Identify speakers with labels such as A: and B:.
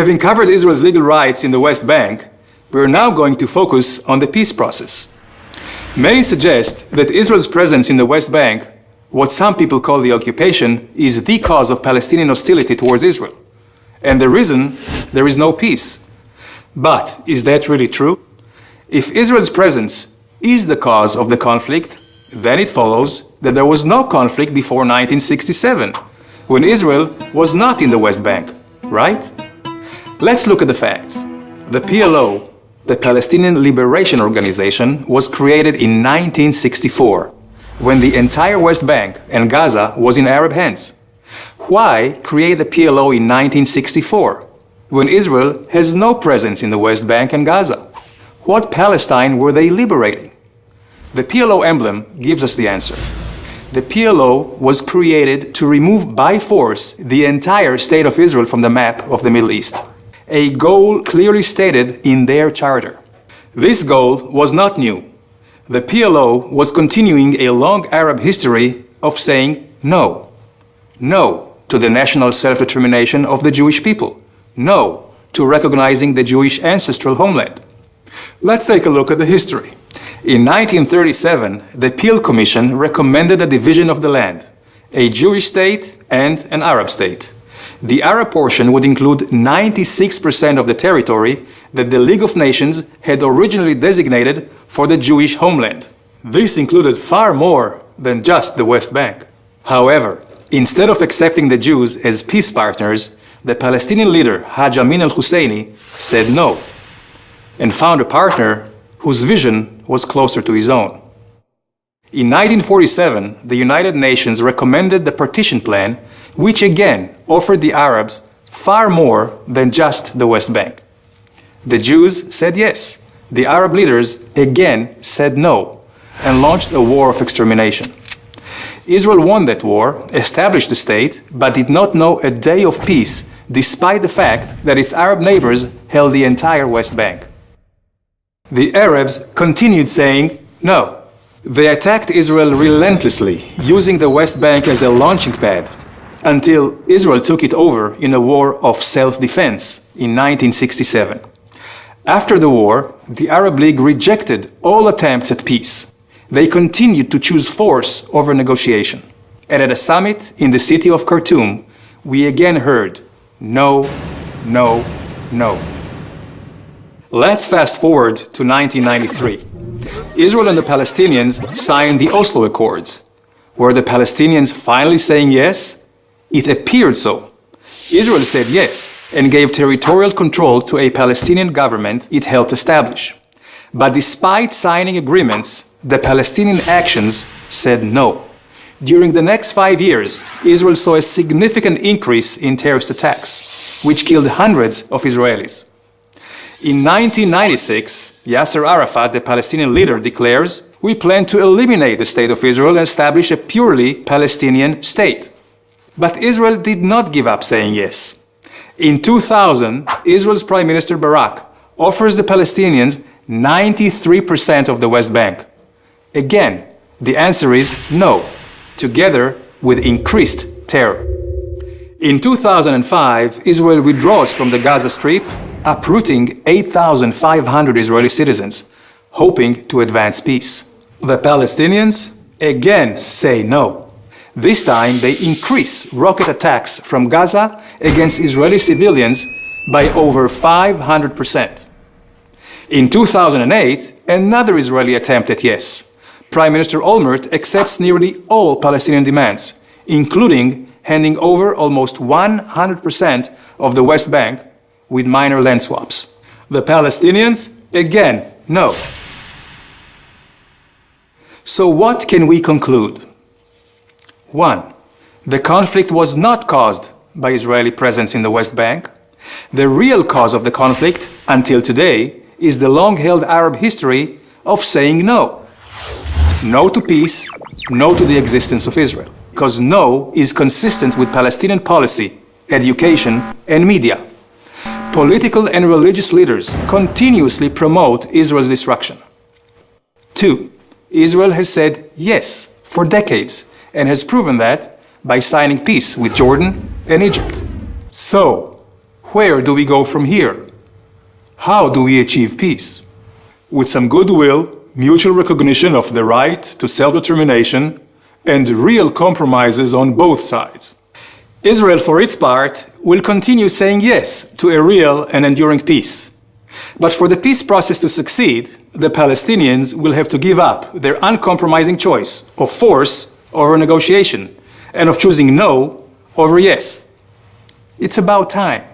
A: Having covered Israel's legal rights in the West Bank, we are now going to focus on the peace process. Many suggest that Israel's presence in the West Bank, what some people call the occupation, is the cause of Palestinian hostility towards Israel, and the reason there is no peace. But is that really true? If Israel's presence is the cause of the conflict, then it follows that there was no conflict before 1967, when Israel was not in the West Bank, right? Let's look at the facts. The PLO, the Palestinian Liberation Organization, was created in 1964, when the entire West Bank and Gaza was in Arab hands. Why create the PLO in 1964, when Israel has no presence in the West Bank and Gaza? What Palestine were they liberating? The PLO emblem gives us the answer. The PLO was created to remove by force the entire state of Israel from the map of the Middle East, a goal clearly stated in their charter. This goal was not new. The PLO was continuing a long Arab history of saying no. No to the national self-determination of the Jewish people. No to recognizing the Jewish ancestral homeland. Let's take a look at the history. In 1937, the Peel Commission recommended a division of the land, a Jewish state and an Arab state. The Arab portion would include 96% of the territory that the League of Nations had originally designated for the Jewish homeland. This included far more than just the West Bank. However, instead of accepting the Jews as peace partners, the Palestinian leader Haj Amin al-Husseini said no, and found a partner whose vision was closer to his own. In 1947, the United Nations recommended the partition plan, which again offered the Arabs far more than just the West Bank. The Jews said yes. The Arab leaders again said no, and launched a war of extermination. Israel won that war, established the state, but did not know a day of peace, despite the fact that its Arab neighbors held the entire West Bank. The Arabs continued saying no. They attacked Israel relentlessly, using the West Bank as a launching pad, until Israel took it over in a war of self-defense in 1967. After the war, the Arab League rejected all attempts at peace. They continued to choose force over negotiation. And at a summit in the city of Khartoum, we again heard no, no, no. Let's fast forward to 1993. Israel and the Palestinians signed the Oslo Accords. Were the Palestinians finally saying yes? It appeared so. Israel said yes and gave territorial control to a Palestinian government it helped establish. But despite signing agreements, the Palestinian actions said no. During the next 5 years, Israel saw a significant increase in terrorist attacks, which killed hundreds of Israelis. In 1996, Yasser Arafat, the Palestinian leader, declares, "We plan to eliminate the state of Israel and establish a purely Palestinian state." But Israel did not give up saying yes. In 2000, Israel's Prime Minister Barak offers the Palestinians 93% of the West Bank. Again, the answer is no, together with increased terror. In 2005, Israel withdraws from the Gaza Strip, uprooting 8,500 Israeli citizens, hoping to advance peace. The Palestinians again say no. This time, they increase rocket attacks from Gaza against Israeli civilians by over 500%. In 2008, another Israeli attempt at yes. Prime Minister Olmert accepts nearly all Palestinian demands, including handing over almost 100% of the West Bank with minor land swaps. The Palestinians, again, no. So what can we conclude? 1. The conflict was not caused by Israeli presence in the West Bank. The real cause of the conflict, until today, is the long-held Arab history of saying no. No to peace, no to the existence of Israel. Because no is consistent with Palestinian policy, education, and media. Political and religious leaders continuously promote Israel's destruction. 2. Israel has said yes for decades and has proven that by signing peace with Jordan and Egypt. So, where do we go from here? How do we achieve peace? With some goodwill, mutual recognition of the right to self-determination, and real compromises on both sides. Israel, for its part, will continue saying yes to a real and enduring peace. But for the peace process to succeed, the Palestinians will have to give up their uncompromising choice of force over negotiation and of choosing no over yes. It's about time.